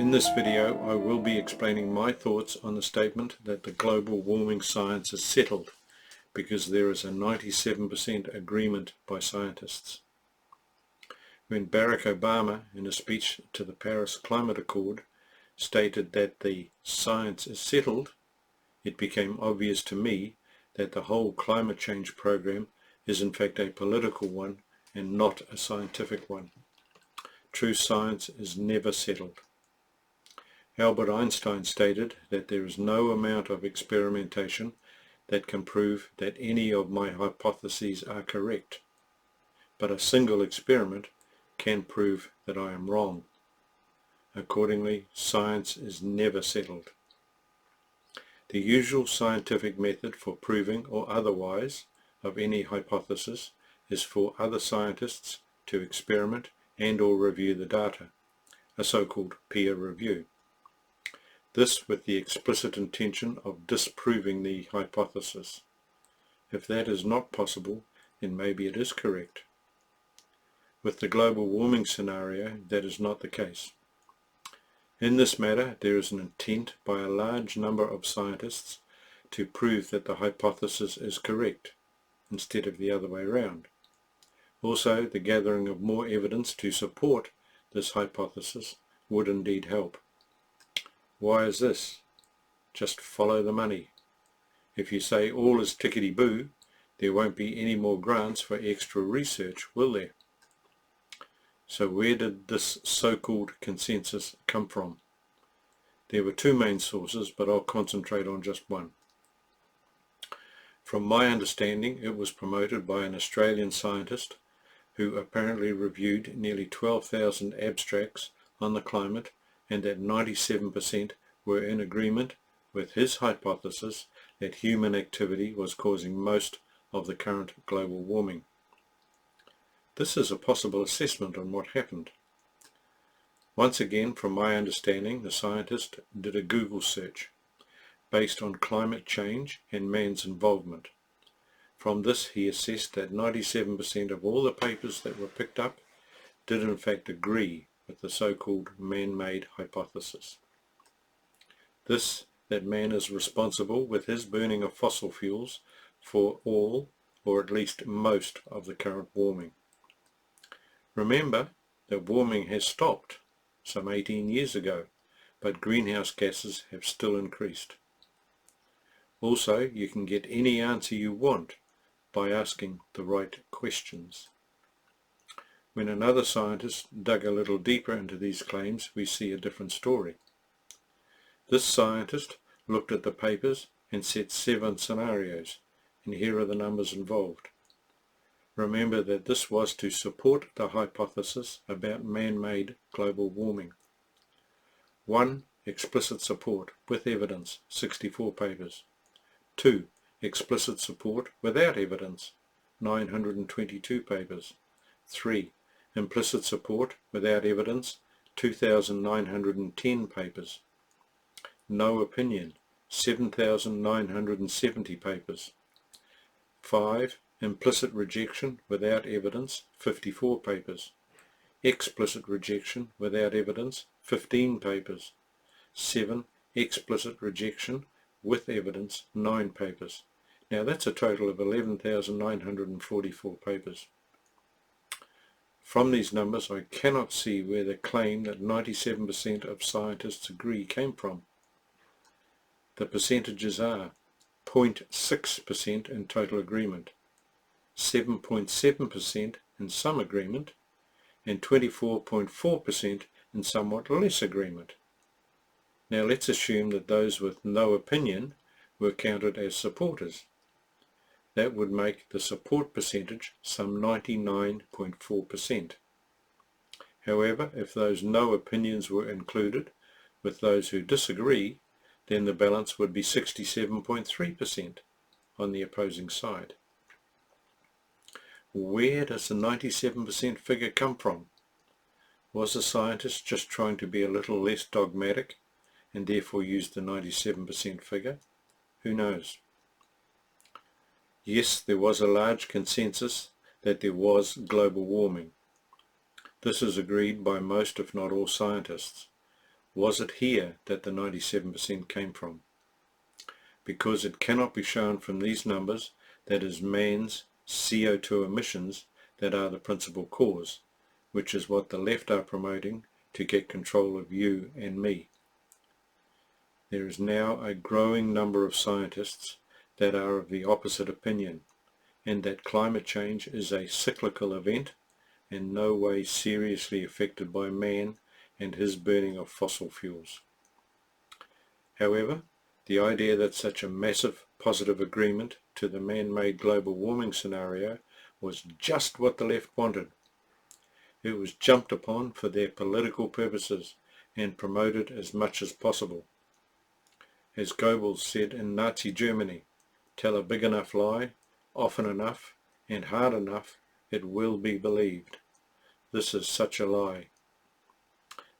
In this video I will be explaining my thoughts on the statement that the global warming science is settled because there is a 97% agreement by scientists. When Barack Obama, in a speech to the Paris Climate Accord, stated that the science is settled, it became obvious to me that the whole climate change program is in fact a political one and not a scientific one. True science is never settled. Albert Einstein stated that there is no amount of experimentation that can prove that any of my hypotheses are correct, but a single experiment can prove that I am wrong. Accordingly, science is never settled. The usual scientific method for proving or otherwise of any hypothesis is for other scientists to experiment and or review the data, a so-called peer review. This with the explicit intention of disproving the hypothesis. If that is not possible, then maybe it is correct. With the global warming scenario, that is not the case. In this matter, there is an intent by a large number of scientists to prove that the hypothesis is correct, instead of the other way around. Also, the gathering of more evidence to support this hypothesis would indeed help. Why is this? Just follow the money. If you say all is tickety-boo, there won't be any more grants for extra research, will there? So where did this so-called consensus come from? There were two main sources, but I'll concentrate on just one. From my understanding, it was promoted by an Australian scientist who apparently reviewed nearly 12,000 abstracts on the climate, and that 97% were in agreement with his hypothesis that human activity was causing most of the current global warming. This is a possible assessment on what happened. Once again, from my understanding, the scientist did a Google search based on climate change and man's involvement. From this, he assessed that 97% of all the papers that were picked up did in fact agree with the so-called man-made hypothesis. This, that man is responsible with his burning of fossil fuels for all, or at least most, of the current warming. Remember that warming has stopped some 18 years ago, but greenhouse gases have still increased. Also, you can get any answer you want by asking the right questions. When another scientist dug a little deeper into these claims, we see a different story. This scientist looked at the papers and set 7 scenarios, and here are the numbers involved. Remember that this was to support the hypothesis about man-made global warming. 1. Explicit support with evidence, 64 papers. 2. Explicit support without evidence, 922 papers. 3. Implicit support without evidence, 2,910 papers. No opinion, 7,970 papers. 5. Implicit rejection without evidence, 54 papers. Explicit rejection without evidence, 15 papers. 7. Explicit rejection with evidence, 9 papers. Now that's a total of 11,944 papers. From these numbers, I cannot see where the claim that 97% of scientists agree came from. The percentages are 0.6% in total agreement, 7.7% in some agreement, and 24.4% in somewhat less agreement. Now let's assume that those with no opinion were counted as supporters. That would make the support percentage some 99.4%. However, if those no opinions were included with those who disagree, then the balance would be 67.3% on the opposing side. Where does the 97% figure come from? Was the scientist just trying to be a little less dogmatic and therefore used the 97% figure? Who knows? Yes, there was a large consensus that there was global warming. This is agreed by most, if not all, scientists. Was it here that the 97% came from? Because it cannot be shown from these numbers that it is man's CO2 emissions that are the principal cause, which is what the left are promoting to get control of you and me. There is now a growing number of scientists that are of the opposite opinion, and that climate change is a cyclical event in no way seriously affected by man and his burning of fossil fuels. However, the idea that such a massive positive agreement to the man-made global warming scenario was just what the left wanted. It was jumped upon for their political purposes and promoted as much as possible. As Goebbels said in Nazi Germany, tell a big enough lie, often enough, and hard enough, it will be believed. This is such a lie.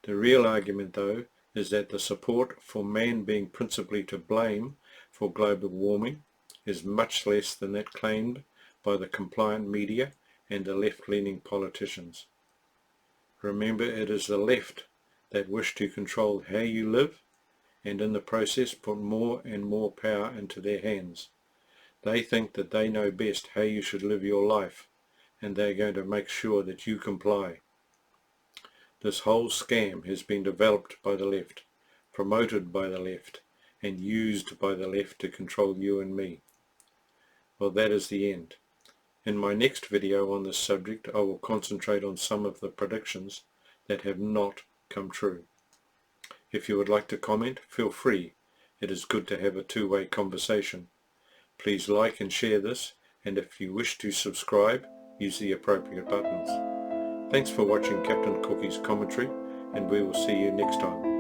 The real argument, though, is that the support for man being principally to blame for global warming is much less than that claimed by the compliant media and the left-leaning politicians. Remember, it is the left that wish to control how you live, and in the process put more and more power into their hands. They think that they know best how you should live your life, and they are going to make sure that you comply. This whole scam has been developed by the left, promoted by the left, and used by the left to control you and me. Well, that is the end. In my next video on this subject, I will concentrate on some of the predictions that have not come true. If you would like to comment, feel free. It is good to have a two-way conversation. Please like and share this, and if you wish to subscribe, use the appropriate buttons. Thanks for watching Captain Cookie's commentary, and we will see you next time.